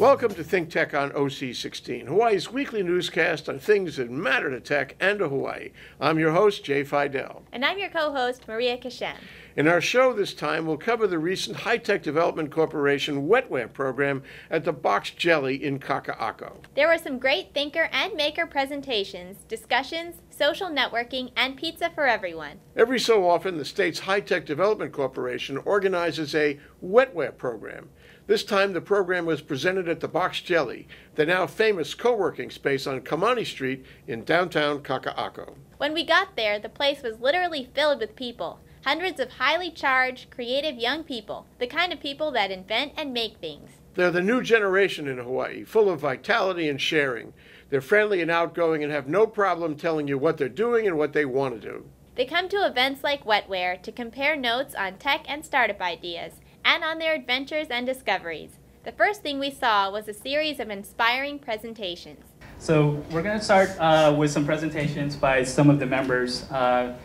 Welcome to Think Tech on OC16, Hawaii's weekly newscast on things that matter to tech and to Hawaii. I'm your host, Jay Fidel. And I'm your co-host, Maria Kashem. In our show this time, we'll cover the recent High-Tech Development Corporation wetware program at the Box Jelly in Kaka'ako. There were some great thinker and maker presentations, discussions, social networking, and pizza for everyone. Every so often, the state's High-Tech Development Corporation organizes a wetware program. This time, the program was presented at the Box Jelly, the now famous co-working space on Kamani Street in downtown Kaka'ako. When we got there, the place was literally filled with people. Hundreds of highly charged, creative young people, the kind of people that invent and make things. They're the new generation in Hawaii, full of vitality and sharing. They're friendly and outgoing and have no problem telling you what they're doing and what they want to do. They come to events like Wetware to compare notes on tech and startup ideas, and on their adventures and discoveries. The first thing we saw was a series of inspiring presentations. So we're going to start with some presentations by some of the members. We're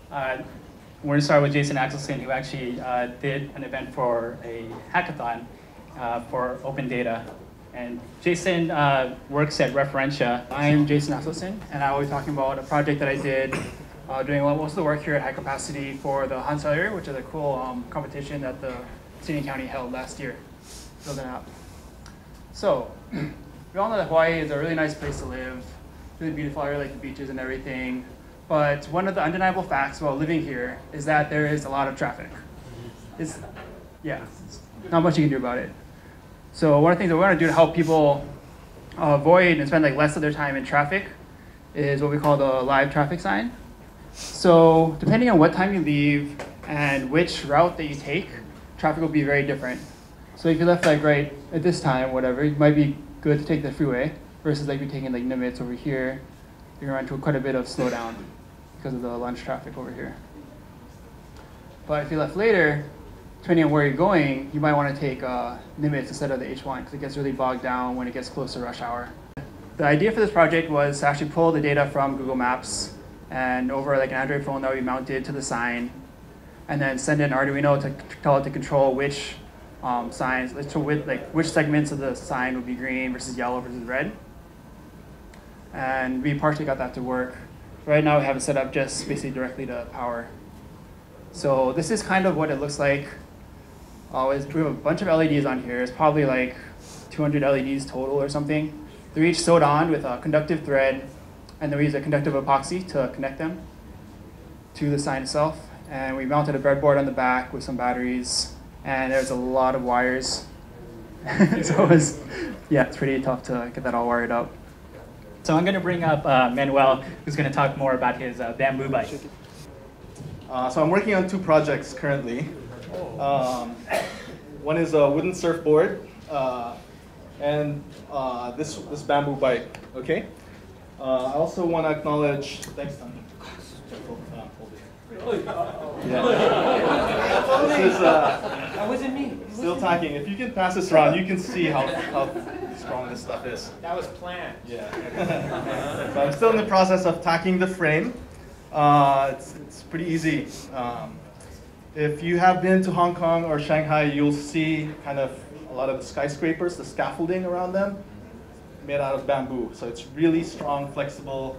going to start with Jason Axelson, who actually did an event for a hackathon for open data. And Jason works at Referentia. I'm Jason Axelson, and I will be talking about a project that I did doing most of the work here at High Capacity for the Hansel area, which is a cool competition that the city and county held last year, building out. So, we all know that Hawaii is a really nice place to live, really beautiful. I really like the beaches and everything. But one of the undeniable facts about living here is that there is a lot of traffic. It's not much you can do about it. So one of the things that we want to do to help people avoid and spend less of their time in traffic is what we call the live traffic sign. So depending on what time you leave and which route that you take, traffic will be very different. So if you left right at this time, whatever, it might be good to take the freeway versus you're taking Nimitz over here. You're going to run into quite a bit of slowdown because of the lunch traffic over here. But if you left later, depending on where you're going, you might want to take Nimitz instead of the H1 because it gets really bogged down when it gets close to rush hour. The idea for this project was to actually pull the data from Google Maps and over an Android phone that we mounted to the sign, and then send an Arduino to tell it to control which signs, which segments of the sign would be green versus yellow versus red. And we partially got that to work. Right now we have it set up just basically directly to power. So this is kind of what it looks like. We have a bunch of LEDs on here. It's probably 200 LEDs total or something. They're each sewed on with a conductive thread, and then we use a conductive epoxy to connect them to the sign itself. And we mounted a breadboard on the back with some batteries, and there's a lot of wires. So it's pretty tough to get that all wired up. So I'm going to bring up Manuel, who's going to talk more about his bamboo bike. So I'm working on two projects currently. One is a wooden surfboard, and this bamboo bike. Okay. I also want to acknowledge. Thanks, Tom. Yeah. This is That wasn't me. still talking. If you can pass this around, you can see how strong this stuff is. That was planned. Yeah. So I'm still in the process of tacking the frame. It's pretty easy. If you have been to Hong Kong or Shanghai, you'll see kind of a lot of the skyscrapers, the scaffolding around them, made out of bamboo. So it's really strong, flexible,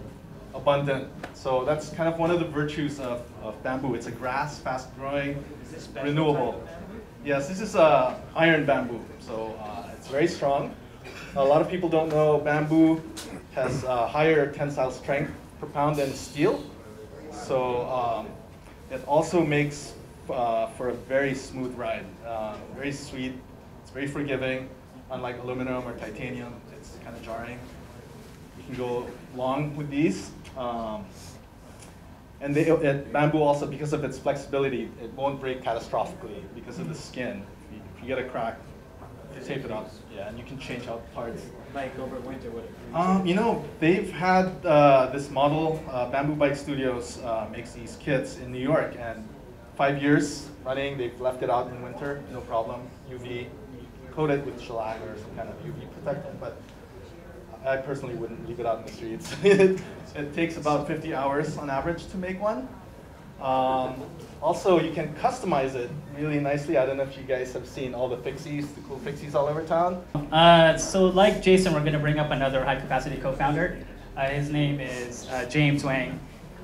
abundant. So that's kind of one of the virtues of bamboo. It's a grass, fast-growing, renewable. Yes, this is iron bamboo, so it's very strong. A lot of people don't know bamboo has higher tensile strength per pound than steel. So it also makes for a very smooth ride, very sweet. It's very forgiving, unlike aluminum or titanium. It's kind of jarring. You can go long with these. And bamboo also, because of its flexibility, it won't break catastrophically because of the skin. If you get a crack, you tape it up, and you can change out parts. Like over winter, what? They've had this model, Bamboo Bike Studios makes these kits in New York, and 5 years running, they've left it out in winter, no problem. UV, coat it with shellac or some kind of UV protectant, but I personally wouldn't leave it out in the streets. It takes about 50 hours on average to make one. Also, you can customize it really nicely. I don't know if you guys have seen all the fixies, the cool fixies all over town. So like Jason, we're going to bring up another high capacity co-founder. His name is James Wang.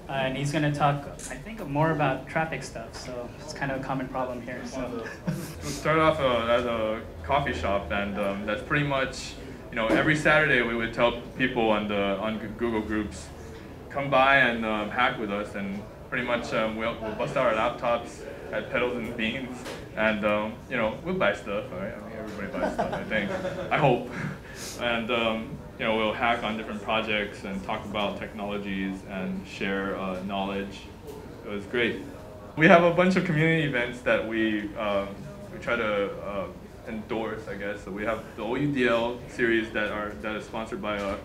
And he's going to talk, I think, more about traffic stuff. So it's kind of a common problem here. So we started off at a coffee shop, and that's pretty much, every Saturday we would tell people on Google Groups, come by and hack with us, and pretty much we'll bust out our laptops at Pedals and Beans, and we'll buy stuff. Right? I mean, everybody buys stuff, I think. I hope. And we'll hack on different projects and talk about technologies and share knowledge. It was great. We have a bunch of community events that we try to endorse, I guess. So we have the OUDL series that is sponsored by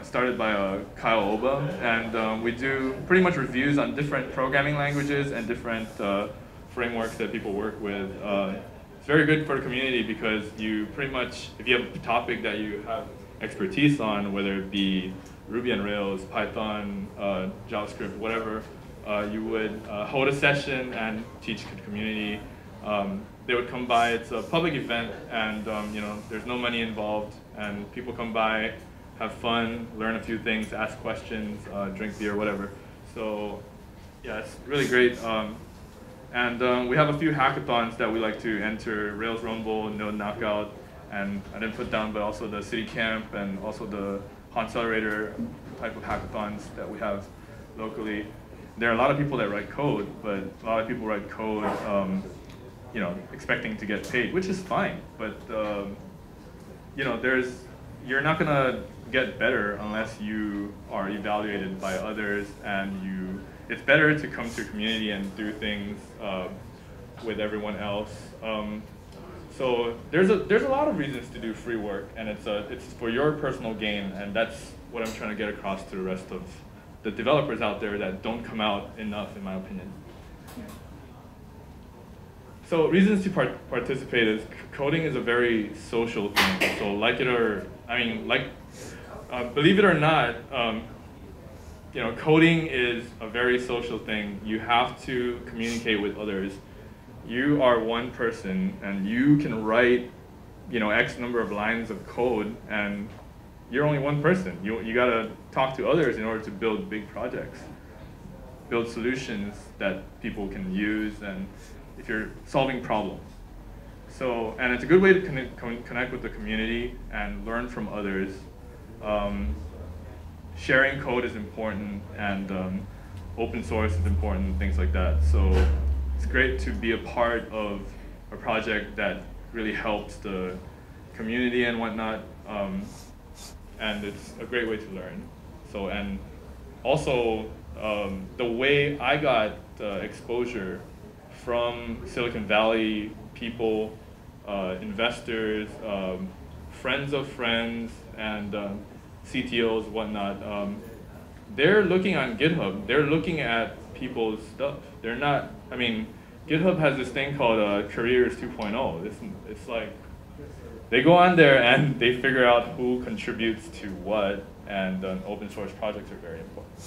started by Kyle Oba, and we do pretty much reviews on different programming languages and different frameworks that people work with. It's very good for the community because you pretty much, if you have a topic that you have expertise on, whether it be Ruby on Rails, Python, JavaScript, whatever, you would hold a session and teach the community. They would come by. It's a public event, and there's no money involved, and people come by, have fun, learn a few things, ask questions, drink beer, whatever. So yeah, it's really great. And we have a few hackathons that we like to enter: Rails Rumble, Node Knockout, and I didn't put down, but also the City Camp and also the Accelerator type of hackathons that we have locally. There are a lot of people that write code, but a lot of people write code, expecting to get paid, which is fine. But you're not gonna get better unless you are evaluated by others, and it's better to come to a community and do things with everyone else. So there's a lot of reasons to do free work, and it's for your personal gain, and that's what I'm trying to get across to the rest of the developers out there that don't come out enough, in my opinion. So reasons to participate is coding is a very social thing. So believe it or not, coding is a very social thing. You have to communicate with others. You are one person, and you can write, X number of lines of code, and you're only one person. You gotta talk to others in order to build big projects, build solutions that people can use, and if you're solving problems. So, and it's a good way to connect with the community and learn from others. Sharing code is important, and open source is important, things like that. So it's great to be a part of a project that really helps the community and whatnot, and it's a great way to learn. So, and also the way I got exposure from Silicon Valley people, investors, friends of friends, and CTOs, whatnot, they're looking on GitHub. They're looking at people's stuff. They're not, GitHub has this thing called Careers 2.0. It's like, they go on there and they figure out who contributes to what, and open source projects are very important.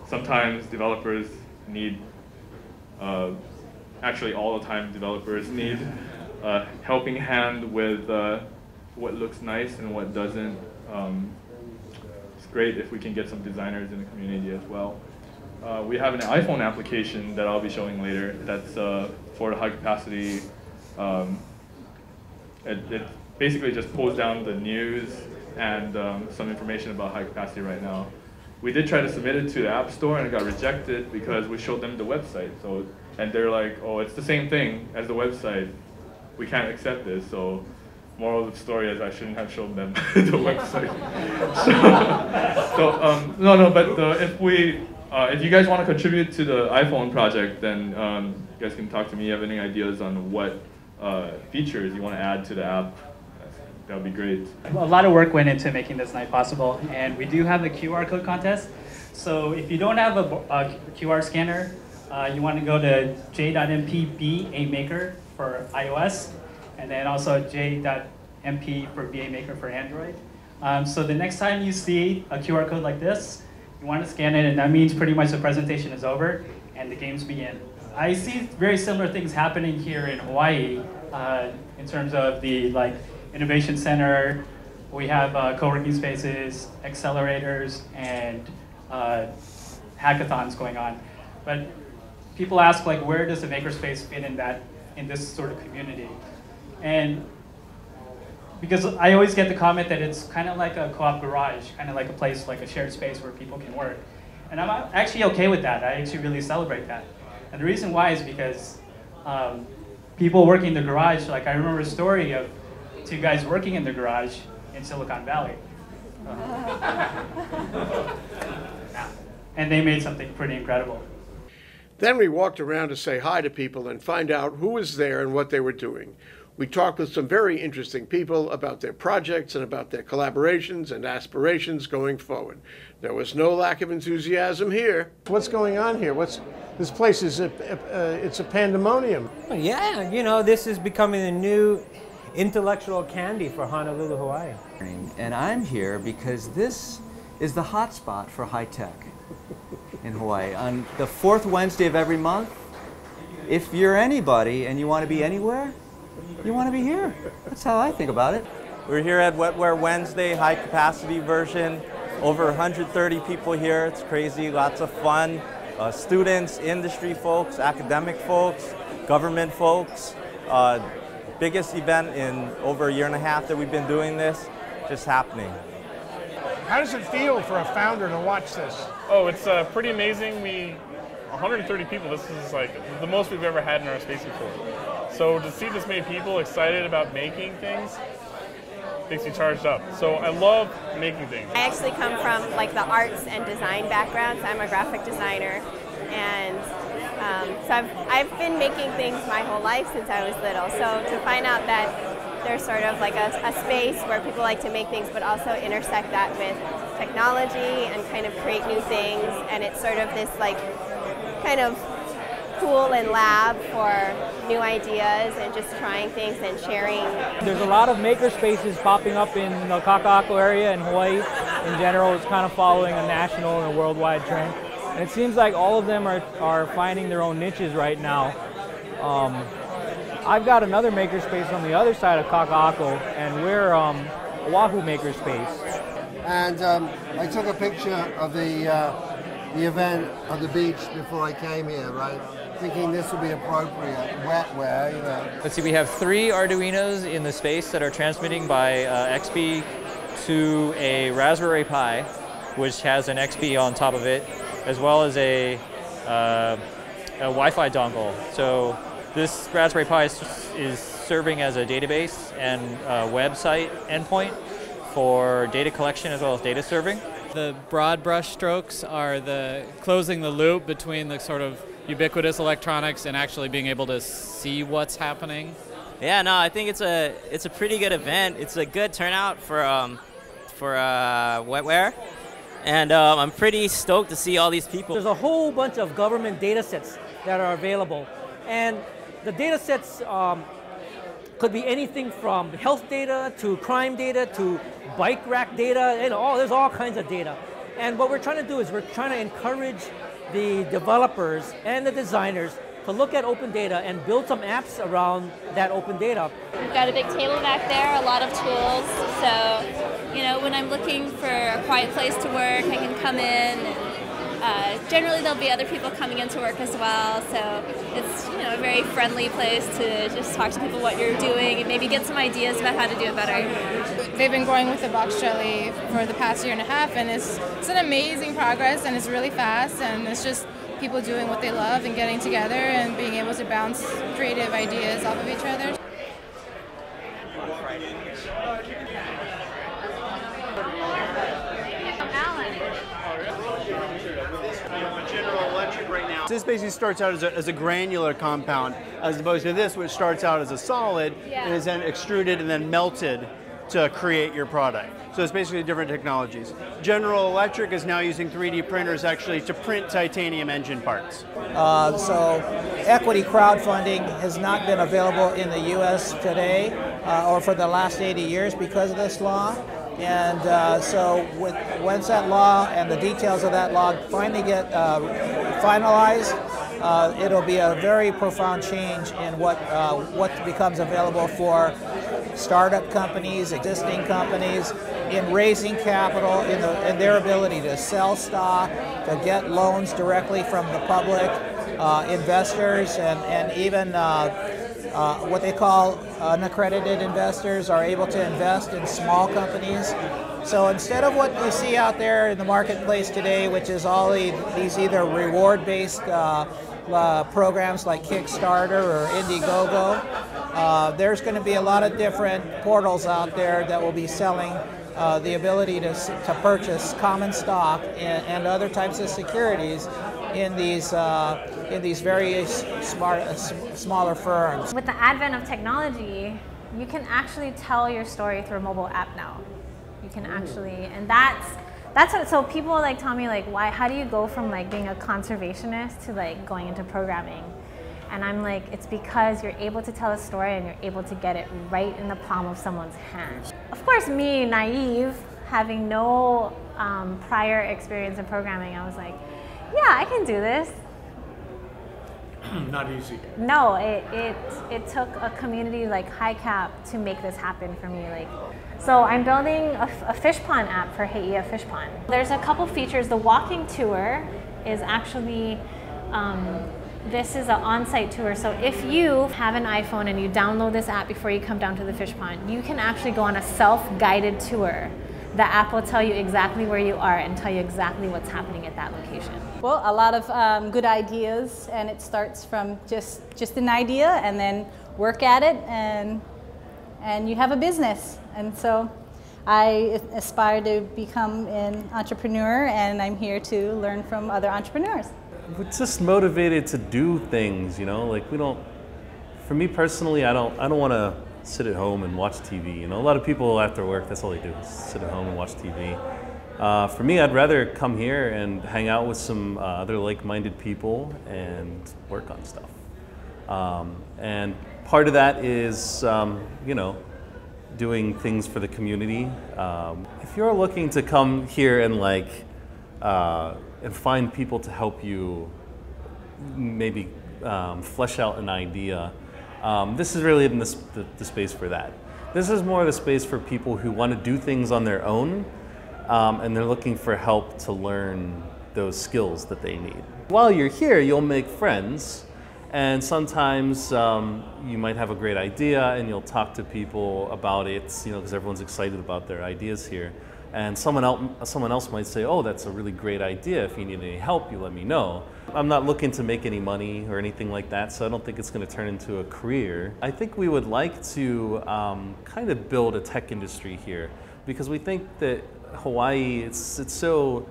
Sometimes developers need, actually all the time developers need a helping hand with what looks nice and what doesn't. It's great if we can get some designers in the community as well. We have an iPhone application that I'll be showing later that's for the high capacity. It basically just pulls down the news and some information about high capacity right now. We did try to submit it to the App Store, and it got rejected because we showed them the website. And they're like, oh, it's the same thing as the website. We can't accept this. So moral of the story is I shouldn't have shown them the website. But if you guys want to contribute to the iPhone project, then you guys can talk to me. You have any ideas on what features you want to add to the app? That would be great. a lot of work went into making this night possible, and we do have the QR code contest. So if you don't have a QR scanner, you want to go to j.mp BA Maker for iOS, and then also j.mp for BA Maker for Android. So the next time you see a QR code like this, you want to scan it, and that means pretty much the presentation is over. and the games begin. I see very similar things happening here in Hawaii in terms of the innovation center. We have co-working spaces, accelerators, and hackathons going on. But people ask, where does the makerspace fit in this sort of community? And because I always get the comment that it's kind of like a co-op garage, kind of like a place, like a shared space where people can work. And I'm actually okay with that. I actually really celebrate that. And the reason why is because people working in the garage, I remember a story of 2 guys working in the garage in Silicon Valley. And they made something pretty incredible. Then we walked around to say hi to people and find out who was there and what they were doing. We talked with some very interesting people about their projects and about their collaborations and aspirations going forward. There was no lack of enthusiasm here. What's going on here? This place is it's a pandemonium. Yeah, this is becoming the new intellectual candy for Honolulu, Hawaii. And I'm here because this is the hotspot for high tech in Hawaii. On the 4th Wednesday of every month, if you're anybody and you want to be anywhere, you want to be here. That's how I think about it. We're here at Wetware Wednesday, high capacity version. Over 130 people here. It's crazy, lots of fun. Students, industry folks, academic folks, government folks. Biggest event in over a year and a half that we've been doing this, just happening. How does it feel for a founder to watch this? Oh, it's pretty amazing. 130 people, this is the most we've ever had in our space before. So to see this many people excited about making things makes me charged up. So I love making things. I actually come from the arts and design background, so I'm a graphic designer, and so I've been making things my whole life since I was little. So to find out that there's sort of a space where people like to make things but also intersect that with technology and kind of create new things, and it's sort of this kind of pool and lab for new ideas and just trying things and sharing. There's a lot of maker spaces popping up in the Kaka'ako area and Hawaii in general. It's kind of following a national and a worldwide trend. And it seems like all of them are finding their own niches right now. I've got another makerspace on the other side of Kaka'ako, and we're Oahu Makerspace. And I took a picture of the event on the beach before I came here, right? Thinking this would be appropriate, wetware, Let's see, we have 3 Arduinos in the space that are transmitting by XP to a Raspberry Pi, which has an XP on top of it, as well as a Wi-Fi dongle. So this Raspberry Pi is serving as a database and a website endpoint for data collection as well as data serving. The broad brush strokes are closing the loop between the sort of ubiquitous electronics and actually being able to see what's happening. Yeah, no, I think it's a pretty good event. It's a good turnout for wetware, and I'm pretty stoked to see all these people. There's a whole bunch of government data sets that are available, and the data sets could be anything from health data to crime data to bike rack data, there's all kinds of data. And what we're trying to do is we're trying to encourage the developers and the designers to look at open data and build some apps around that open data. We've got a big table back there, a lot of tools, so when I'm looking for a quiet place to work, I can come in, and generally there'll be other people coming into work as well, so it's a very friendly place to just talk to people what you're doing and maybe get some ideas about how to do it better. They've been going with the box jelly for the past year and a half, and it's an amazing progress, and it's really fast, and it's just people doing what they love and getting together and being able to bounce creative ideas off of each other. This basically starts out as a granular compound, as opposed to this, which starts out as a solid and is then extruded and then melted to create your product. So it's basically different technologies. General Electric is now using 3D printers actually to print titanium engine parts. So equity crowdfunding has not been available in the U.S. today or for the last 80 years because of this law. And so once that law and the details of that law finally get finalized, it'll be a very profound change in what becomes available for startup companies, existing companies, in raising capital, in their ability to sell stock, to get loans directly from the public, investors, and even what they call unaccredited investors are able to invest in small companies. So instead of what you see out there in the marketplace today, which is all these either reward-based programs like Kickstarter or Indiegogo, there's going to be a lot of different portals out there that will be selling the ability to purchase common stock and other types of securities in these various smaller firms. With the advent of technology, you can actually tell your story through a mobile app now. You can actually, and that's what, so people like tell me like, how do you go from like being a conservationist to like going into programming? And I'm like, it's because you're able to tell a story and you're able to get it right in the palm of someone's hand. Of course, me, naive, having no prior experience in programming, I was like, yeah, I can do this. Not easy. No, it took a community like HiCap to make this happen for me. So I'm building a fish pond app for Heia Fish Pond. There's a couple features. The walking tour is actually, this is an on-site tour. So if you have an iPhone and you download this app before you come down to the fish pond, you can actually go on a self-guided tour. The app will tell you exactly where you are and tell you exactly what's happening at that location. Well, a lot of good ideas, and it starts from just an idea, and then work at it, and you have a business. And so I aspire to become an entrepreneur, and I'm here to learn from other entrepreneurs. We're just motivated to do things, you know. Like, we don't. For me personally, I don't want to sit at home and watch TV. You know, a lot of people after work, that's all they do, is sit at home and watch TV. For me, I'd rather come here and hang out with some other like-minded people and work on stuff. And part of that is, you know, doing things for the community. If you're looking to come here and and find people to help you maybe flesh out an idea, this is really in the space for that. This is more the space for people who want to do things on their own, and they're looking for help to learn those skills that they need. While you're here, you'll make friends, and sometimes you might have a great idea and you'll talk to people about it, you know, because everyone's excited about their ideas here. And someone else might say, oh, that's a really great idea. If you need any help, you let me know. I'm not looking to make any money or anything like that, so I don't think it's going to turn into a career. I think we would like to kind of build a tech industry here, because we think that Hawaii, it's so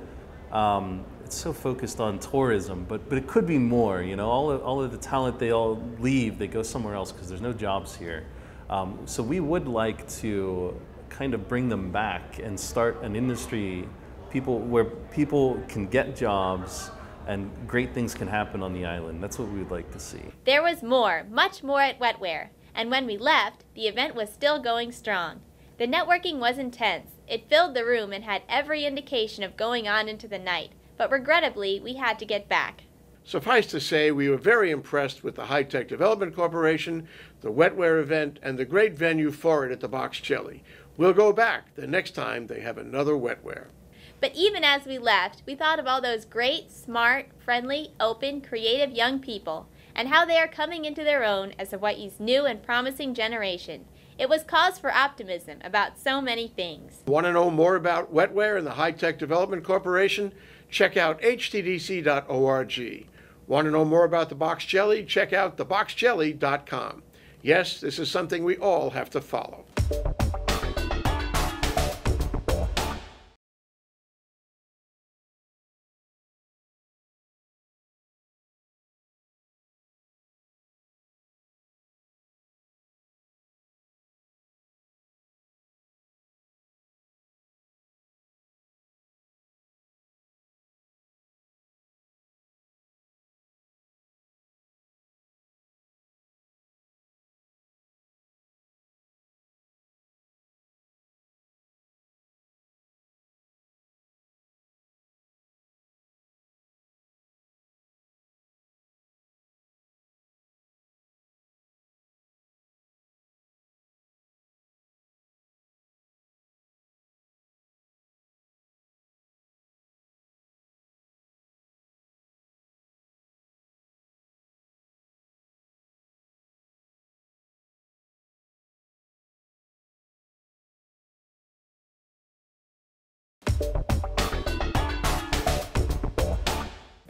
focused on tourism, but it could be more. You know, all of the talent, they all leave, they go somewhere else because there's no jobs here. So we would like to kind of bring them back and start an industry where people can get jobs and great things can happen on the island. That's what we would like to see. There was more, much more at Wetware, and when we left, the event was still going strong. The networking was intense. It filled the room and had every indication of going on into the night, but regrettably, we had to get back. Suffice to say, we were very impressed with the High-Tech Development Corporation, the Wetware event, and the great venue for it at the Box Jelly. We'll go back the next time they have another Wetware. But even as we left, we thought of all those great, smart, friendly, open, creative young people, and how they are coming into their own as Hawaii's new and promising generation. It was cause for optimism about so many things. Want to know more about Wetware and the High-Tech Development Corporation? Check out htdc.org. Want to know more about the Box Jelly? Check out theboxjelly.com. Yes, this is something we all have to follow.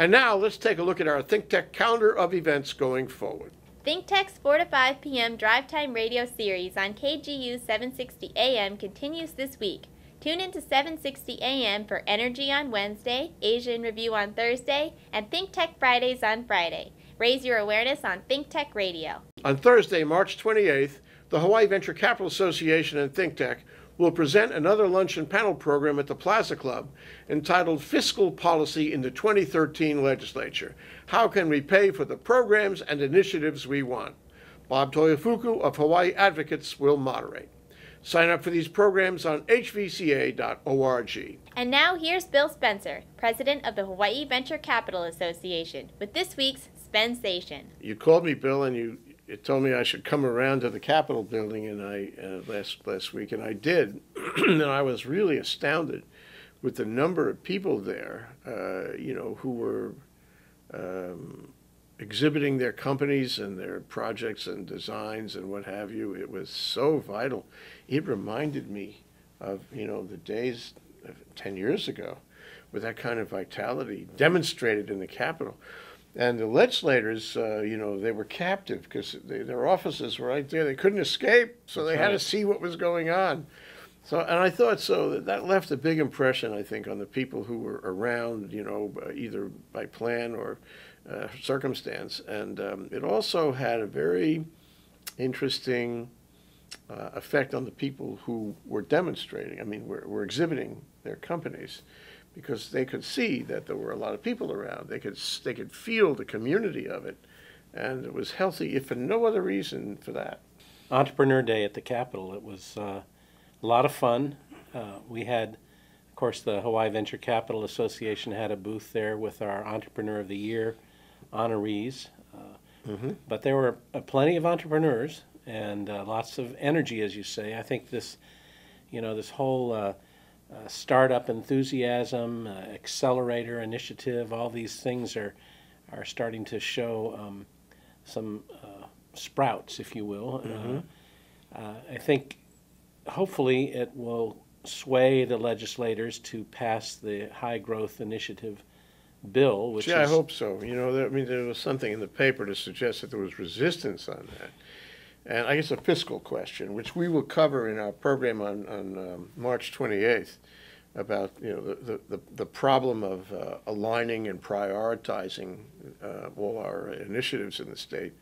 And now let's take a look at our ThinkTech calendar of events going forward. ThinkTech's 4 to 5 p.m. Drive Time radio series on KGU 760 AM continues this week. Tune into 760 AM for Energy on Wednesday, Asia in Review on Thursday, and ThinkTech Fridays on Friday. Raise your awareness on ThinkTech Radio. On Thursday, March 28th, the Hawaii Venture Capital Association and ThinkTech will present another lunch and panel program at the Plaza Club entitled Fiscal Policy in the 2013 Legislature. How can we pay for the programs and initiatives we want? Bob Toyofuku of Hawaii Advocates will moderate. Sign up for these programs on hvca.org. And now here's Bill Spencer, president of the Hawaii Venture Capital Association, with this week's Spensation. You called me, Bill, and you told me I should come around to the Capitol building, and last week, and I did. And I was really astounded with the number of people there, who were exhibiting their companies and their projects and designs and what have you. It was so vital. It reminded me of, the days of 10 years ago with that kind of vitality demonstrated in the Capitol. And the legislators, they were captive because their offices were right there. They couldn't escape, so they had to see what was going on. So, and I thought that left a big impression, I think, on the people who were around, either by plan or circumstance. And it also had a very interesting effect on the people who were demonstrating. I mean, were exhibiting their companies, because they could see that there were a lot of people around. They could feel the community of it, and it was healthy, if for no other reason for that. Entrepreneur Day at the Capitol. It was a lot of fun. We had, of course, the Hawaii Venture Capital Association had a booth there with our Entrepreneur of the Year honorees. But there were plenty of entrepreneurs and lots of energy, as you say. I think this whole startup enthusiasm, accelerator initiative, all these things are starting to show some sprouts, if you will. I think hopefully it will sway the legislators to pass the high growth initiative bill, which I hope so. There was something in the paper to suggest that there was resistance on that. And I guess a fiscal question, which we will cover in our program on March 28th, about the problem of aligning and prioritizing all our initiatives in the state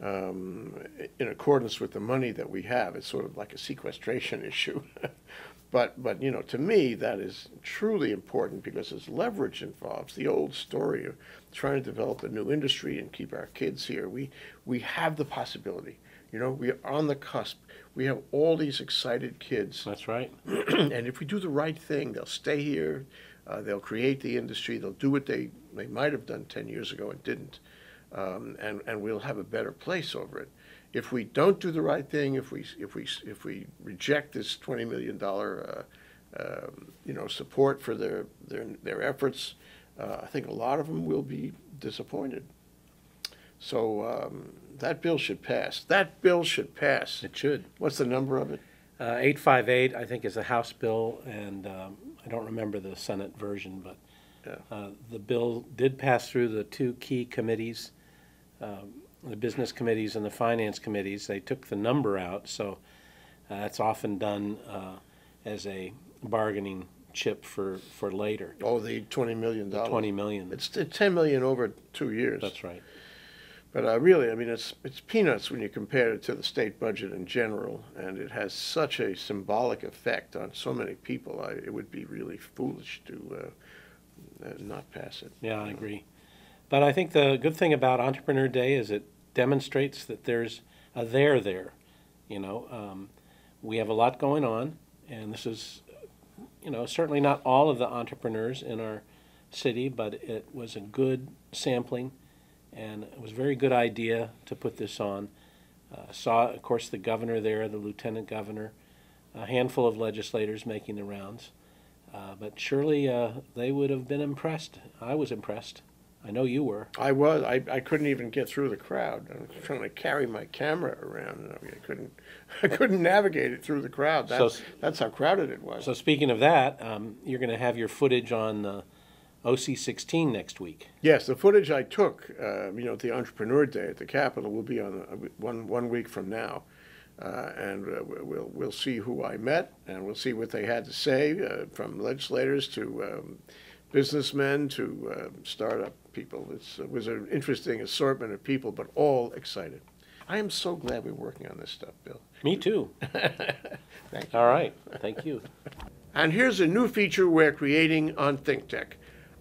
in accordance with the money that we have. It's sort of like a sequestration issue. But to me, that is truly important because there's leverage involved. The old story of trying to develop a new industry and keep our kids here. We have the possibility. We are on the cusp. We have all these excited kids. That's right. And if we do the right thing, they'll stay here. They'll create the industry. They'll do what they might have done 10 years ago and didn't. And we'll have a better place over it. If we don't do the right thing, if we reject this $20 million support for their efforts, I think a lot of them will be disappointed. So that bill should pass. That bill should pass. It should. What's the number of it? 858, I think, is a House bill, and I don't remember the Senate version, but the bill did pass through the two key committees, the business committees and the finance committees. They took the number out, so that's often done as a bargaining chip for later. Oh, the $20 million. The $20 million. It's $10 million over 2 years. That's right. But really, it's peanuts when you compare it to the state budget in general, and it has such a symbolic effect on so many people. It would be really foolish to not pass it. Yeah, I agree. But I think the good thing about Entrepreneur Day is it demonstrates that there's a there. We have a lot going on, and this is, certainly not all of the entrepreneurs in our city, but it was a good sampling. And it was a very good idea to put this on. Saw, of course, the governor there, the lieutenant governor, a handful of legislators making the rounds. But surely they would have been impressed. I was impressed. I know you were. I was. I couldn't even get through the crowd. I was trying to carry my camera around, and I couldn't navigate it through the crowd. That's how crowded it was. So speaking of that, you're going to have your footage on OC16 next week. Yes, the footage I took, at the Entrepreneur Day at the Capitol will be on one week from now. And we'll see who I met, and we'll see what they had to say, from legislators to businessmen to startup people. It was an interesting assortment of people, but all excited. I am so glad we're working on this stuff, Bill. Me too. Thank you. All right. Thank you. And here's a new feature we're creating on ThinkTech,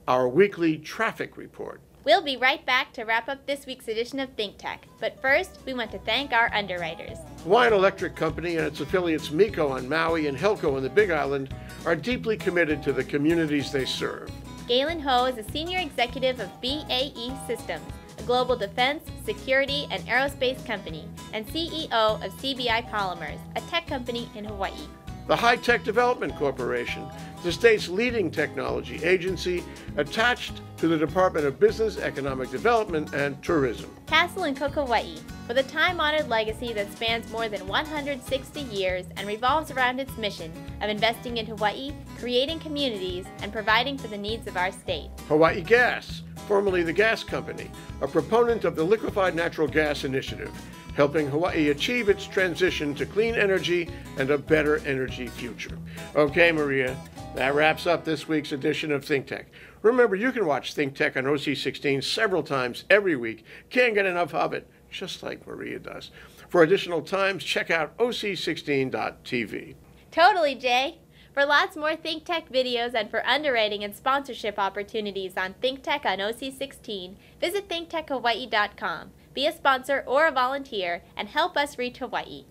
our weekly traffic report. We'll be right back to wrap up this week's edition of ThinkTech. But first, we want to thank our underwriters. Hawaiian Electric Company and its affiliates MECO on Maui and Helco on the Big Island are deeply committed to the communities they serve. Galen Ho is a senior executive of BAE Systems, a global defense, security, and aerospace company, and CEO of CBI Polymers, a tech company in Hawaii. The High Tech Development Corporation, the state's leading technology agency attached to the Department of Business, Economic Development, and Tourism. Castle and Cook Hawaii, with a time-honored legacy that spans more than 160 years and revolves around its mission of investing in Hawaii, creating communities, and providing for the needs of our state. Hawaii Gas, formerly the Gas Company, a proponent of the Liquefied Natural Gas Initiative, helping Hawaii achieve its transition to clean energy and a better energy future. Okay, Maria, that wraps up this week's edition of ThinkTech. Remember, you can watch ThinkTech on OC16 several times every week. Can't get enough of it, just like Maria does. For additional times, check out OC16.tv. Totally, Jay. For lots more ThinkTech videos and for underwriting and sponsorship opportunities on ThinkTech on OC16, visit thinktechhawaii.com. Be a sponsor or a volunteer and help us reach Hawaii.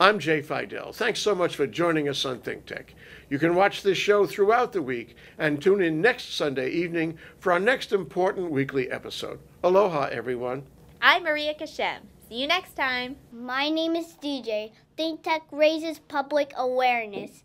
I'm Jay Fidel. Thanks so much for joining us on ThinkTech. You can watch this show throughout the week and tune in next Sunday evening for our next important weekly episode. Aloha, everyone. I'm Maria Kashem. See you next time. My name is DJ. ThinkTech raises public awareness.